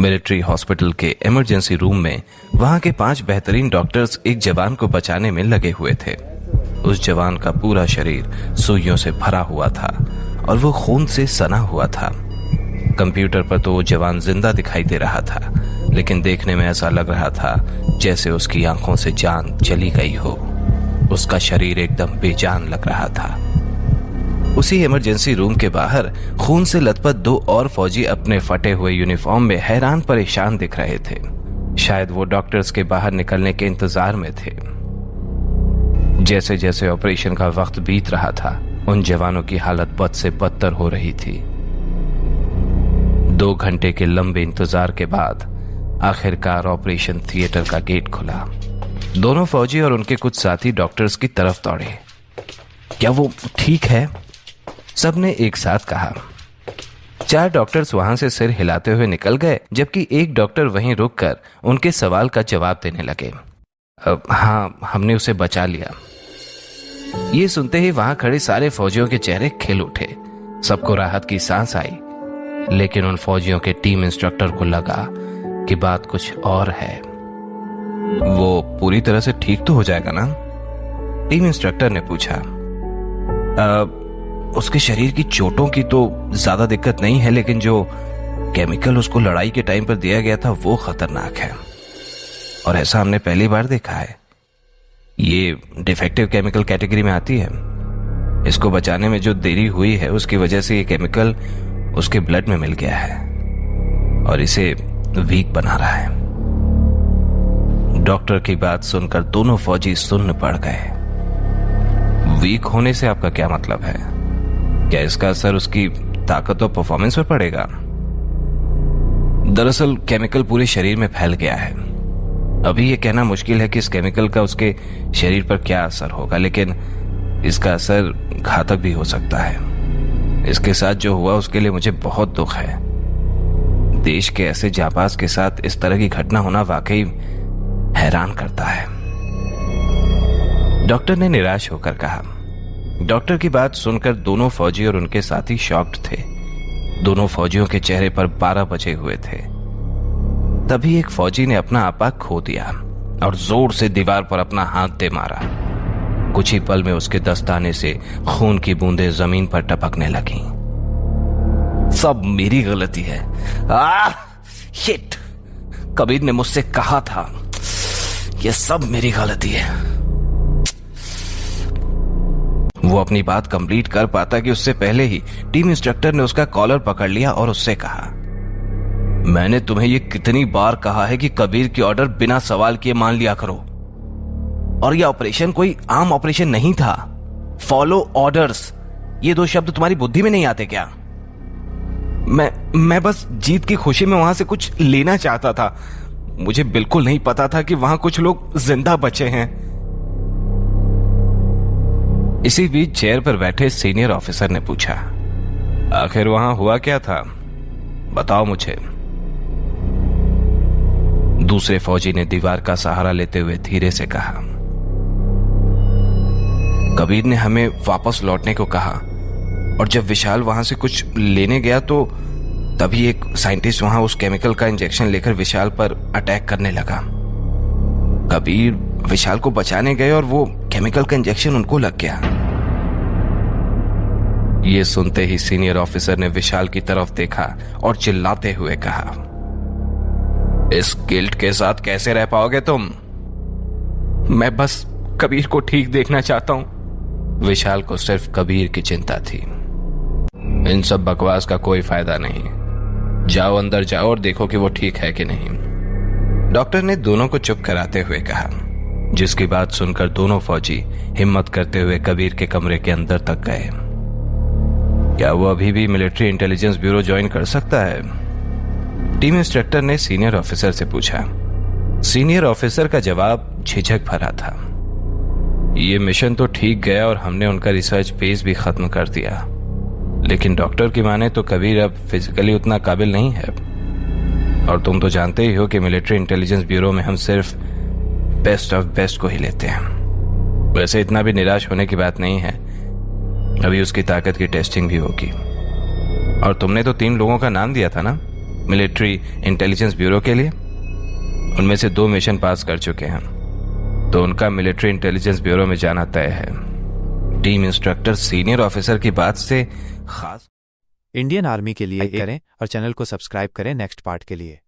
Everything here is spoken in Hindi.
मिलिट्री हॉस्पिटल के इमरजेंसी रूम में वहां के 5 बेहतरीन डॉक्टर्स एक जवान को बचाने में लगे हुए थे। उस जवान का पूरा शरीर सुइयों से भरा हुआ था और वो खून से सना हुआ था। कंप्यूटर पर तो वो जवान जिंदा दिखाई दे रहा था, लेकिन देखने में ऐसा लग रहा था जैसे उसकी आंखों से जान चली गई हो। उसका शरीर एकदम बेजान लग रहा था। उसी इमरजेंसी रूम के बाहर खून से लथपथ 2 और फौजी अपने फटे हुए यूनिफॉर्म में हैरान परेशान दिख रहे थे। शायद वो डॉक्टर्स के बाहर निकलने के इंतजार में थे। जैसे जैसे ऑपरेशन का वक्त बीत रहा था, उन जवानों की हालत बद से बदतर हो रही थी। 2 घंटे के लंबे इंतजार के बाद आखिरकार ऑपरेशन थिएटर का गेट खुला। दोनों फौजी और उनके कुछ साथी डॉक्टर्स की तरफ दौड़े। क्या वो ठीक है? सबने एक साथ कहा। 4 डॉक्टर्स वहां से सिर हिलाते हुए निकल गए, जबकि एक डॉक्टर वहीं रुककर उनके सवाल का जवाब देने लगे। हाँ, हमने उसे बचा लिया। ये सुनते ही वहां खड़े सारे फौजियों के चेहरे खिल उठे। सबको राहत की सांस आई, लेकिन उन फौजियों के टीम इंस्ट्रक्टर को लगा कि बात कुछ और है। वो पूरी तरह से ठीक तो हो जाएगा ना? टीम इंस्ट्रक्टर ने पूछा। उसके शरीर की चोटों की तो ज्यादा दिक्कत नहीं है, लेकिन जो केमिकल उसको लड़ाई के टाइम पर दिया गया था वो खतरनाक है, और ऐसा हमने पहली बार देखा है। ये डिफेक्टिव केमिकल कैटेगरी में आती है। इसको बचाने में जो देरी हुई है उसकी वजह से ये केमिकल उसके ब्लड में मिल गया है और इसे वीक बना रहा है। डॉक्टर की बात सुनकर दोनों फौजी सुन्न पड़ गए। वीक होने से आपका क्या मतलब है? क्या इसका असर उसकी ताकत और परफॉर्मेंस पर पड़ेगा? दरअसल केमिकल पूरे शरीर में फैल गया है। अभी यह कहना मुश्किल है कि इस केमिकल का उसके शरीर पर क्या असर होगा, लेकिन इसका असर घातक भी हो सकता है। इसके साथ जो हुआ उसके लिए मुझे बहुत दुख है। देश के ऐसे जांबाज के साथ इस तरह की घटना होना वाकई हैरान करता है, डॉक्टर ने निराश होकर कहा। डॉक्टर की बात सुनकर दोनों फौजी और उनके साथी शॉक्ड थे। दोनों फौजियों के चेहरे पर 12 बजे हुए थे। तभी एक फौजी ने अपना आपा खो दिया और जोर से दीवार पर अपना हाथ दे मारा। कुछ ही पल में उसके दस्ताने से खून की बूंदें जमीन पर टपकने लगीं। सब मेरी गलती है। शिट! कबीर ने मुझसे कहा था, यह सब मेरी गलती है। वो अपनी बात कंप्लीट कर पाता कि उससे पहले ही टीम इंस्ट्रक्टर ने उसका कॉलर पकड़ लिया और उससे कहा, मैंने तुम्हें ये कितनी बार कहा है कि कबीर की ऑर्डर बिना सवाल किए मान लिया करो। और यह ऑपरेशन कोई आम ऑपरेशन नहीं था। फॉलो ऑर्डर्स, ये 2 शब्द तुम्हारी बुद्धि में नहीं आते क्या? मैं बस जीत की खुशी में वहां से कुछ लेना चाहता था। मुझे बिल्कुल नहीं पता था कि वहां कुछ लोग जिंदा बचे हैं। इसी बीच चेयर पर बैठे सीनियर ऑफिसर ने पूछा, आखिर वहां हुआ क्या था? बताओ मुझे। दूसरे फौजी ने दीवार का सहारा लेते हुए धीरे से कहा, कबीर ने हमें वापस लौटने को कहा, और जब विशाल वहां से कुछ लेने गया तो तभी एक साइंटिस्ट वहां उस केमिकल का इंजेक्शन लेकर विशाल पर अटैक करने लगा। कबीर विशाल को बचाने गए और वो केमिकल का इंजेक्शन उनको लग गया। ये सुनते ही सीनियर ऑफिसर ने विशाल की तरफ देखा और चिल्लाते हुए कहा, इस गिल्ट के साथ कैसे रह पाओगे तुम? मैं बस कबीर को ठीक देखना चाहता हूं। विशाल को सिर्फ कबीर की चिंता थी। इन सब बकवास का कोई फायदा नहीं। जाओ, अंदर जाओ और देखो कि वो ठीक है कि नहीं। डॉक्टर ने दोनों को चुप कराते हुए कहा, जिसकी बात सुनकर दोनों फौजी हिम्मत करते हुए कबीर के कमरे के अंदर तक गए। क्या वो अभी भी मिलिट्री इंटेलिजेंस ब्यूरो ज्वाइन कर सकता है? टीम इंस्ट्रक्टर ने सीनियर ऑफिसर से पूछा। सीनियर ऑफिसर का जवाब झिझक भरा था। ये मिशन तो ठीक गया और हमने उनका रिसर्च पेज भी खत्म कर दिया, लेकिन डॉक्टर की माने तो कबीर अब फिजिकली उतना काबिल नहीं है। और तुम तो जानते ही हो कि मिलिट्री इंटेलिजेंस ब्यूरो में हम सिर्फ बेस्ट ऑफ बेस्ट को ही लेते हैं। वैसे इतना भी निराश होने की बात नहीं है, अभी उसकी ताकत की टेस्टिंग भी होगी। और तुमने तो 3 लोगों का नाम दिया था ना, मिलिट्री इंटेलिजेंस ब्यूरो के लिए। उनमें से 2 मिशन पास कर चुके हैं, तो उनका मिलिट्री इंटेलिजेंस ब्यूरो में जाना तय है। टीम इंस्ट्रक्टर सीनियर ऑफिसर की बात से खास इंडियन आर्मी के लिए करें और चैनल को सब्सक्राइब करें नेक्स्ट पार्ट के लिए।